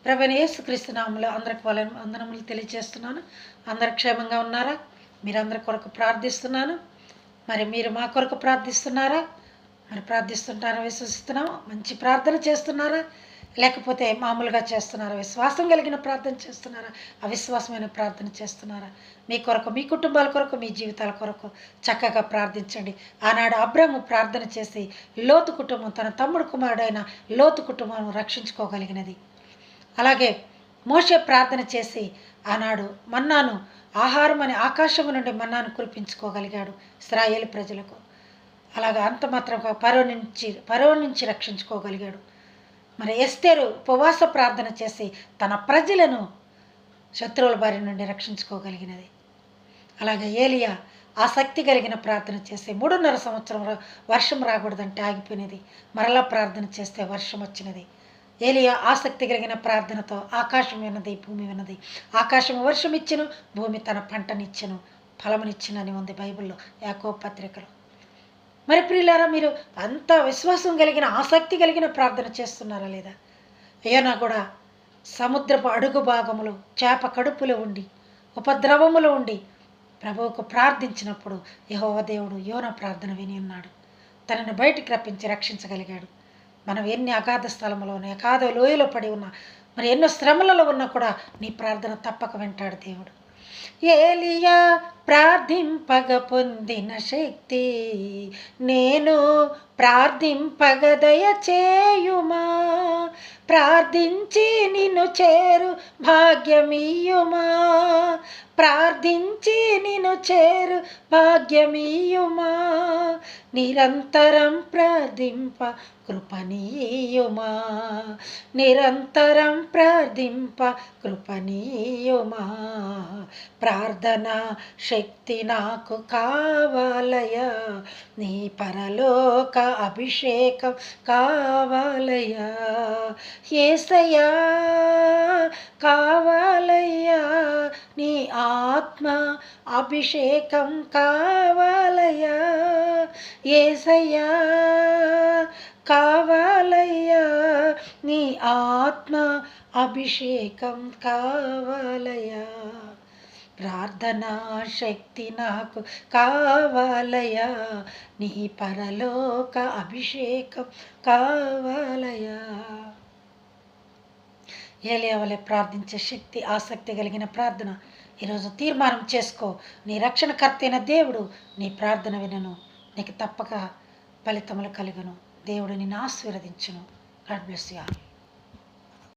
ప్రభువైన యేసుక్రీస్తు నామములో అందరికి వందనములు తెలియజేస్తున్నాను. అందరు క్షేమంగా ఉన్నారా? మీరందరి కొరకు ప్రార్థిస్తున్నాను. మరి మీరు మా కొరకు ప్రార్థిస్తున్నారా? మరి ప్రార్థిస్తుంటారా విశ్వసిస్తున్నాము. మంచి ప్రార్థన చేస్తున్నారా? లేకపోతే మామూలుగా చేస్తున్నారా? విశ్వాసం కలిగిన ప్రార్థన చేస్తున్నారా? అవిశ్వాసమైన ప్రార్థన చేస్తున్నారా? మీ కొరకు, మీ కుటుంబాల కొరకు, మీ జీవితాల కొరకు చక్కగా ప్రార్థించండి. ఆనాడు అబ్రాము ప్రార్థన చేసి లోతు కుటుంబం, తన తమ్ముడు కుమారుడైన లోతు కుటుంబం రక్షించుకోగలిగినది. అలాగే మోషే ప్రార్థన చేసి ఆనాడు మన్నాను, ఆహారం అని ఆకాశము నుండి మన్నాను కురిపించుకోగలిగాడు ఇశ్రాయేలు ప్రజలకు. అలాగా అంత మాత్రం పరో నుంచి రక్షించుకోగలిగాడు. మరి ఎస్తేరు ఉపవాస ప్రార్థన చేసి తన ప్రజలను శత్రువుల బారి నుండి రక్షించుకోగలిగినది. అలాగే ఏలియా ఆసక్తి కలిగిన ప్రార్థన చేసి 3.5 సంవత్సరం వర్షం రాకూడదంటే ఆగిపోయినది. మరలా ప్రార్థన చేస్తే వర్షం వచ్చినది. ఏలియా ఆసక్తి కలిగిన ప్రార్థనతో ఆకాశం విన్నది, భూమి విన్నది. ఆకాశం వర్షం ఇచ్చెను, భూమి తన పంటనిచ్చెను, ఫలమునిచ్చెనని ఉంది బైబిల్లో, యాకోబు పత్రికలో. మరి ప్రియులారా, మీరు అంత విశ్వాసం కలిగిన, ఆసక్తి కలిగిన ప్రార్థన చేస్తున్నారా లేదా? యోనా కూడా సముద్రపు అడుగు భాగములు, చేప కడుపులో ఉండి, ఉపద్రవములో ఉండి ప్రభువుకు ప్రార్థించినప్పుడు యెహోవా దేవుడు యోనా ప్రార్థన విని ఉన్నాడు. తనను బయటికి రప్పించి రక్షించగలిగాడు. మనం ఎన్ని అగాధ స్థలములోనే, అగాధ లోయలో పడి ఉన్నా, మరి ఎన్నో శ్రమలలో ఉన్నా కూడా నీ ప్రార్థన తప్పక వింటాడు దేవుడు. ఏలియా ప్రార్థింపగ పొందిన శక్తి నేను ప్రార్థింపగ దయచేయుమా, ప్రార్థించి నిన్ను చేరు భాగ్యమీయుమా, ప్రార్థించి నిన్ను చేరు భాగ్యమీయుమా, నిరంతరం ప్రార్థింప కృపనీయుమా, నిరంతరం ప్రార్థింప కృపనీయుమా, ప్రార్థన శక్తి నాకు కావాలయా, నీ పరలోక అభిషేకం కావాలయా, యేసయ్యా కావాలయ్యా, నీ ఆత్మ అభిషేకం కావాలయ్యా, యేసయ్యా కావాలయ్యా, నీ ఆత్మ అభిషేకం కావాలయ్యా, ప్రార్థనా శక్తి నాకు కావాలయ్యా, నీ పరలోక అభిషేకం కావాలయ్యా. ఏలియా వలె ప్రార్థించే శక్తి, ఆసక్తి కలిగిన ప్రార్థన ఈరోజు తీర్మానం చేసుకో. నీ రక్షణకర్త అయిన దేవుడు నీ ప్రార్థన వినను, నీకు తప్పక ఫలితములు కలుగును. దేవుడు నిన్ను ఆశీర్వదించును. God bless you all.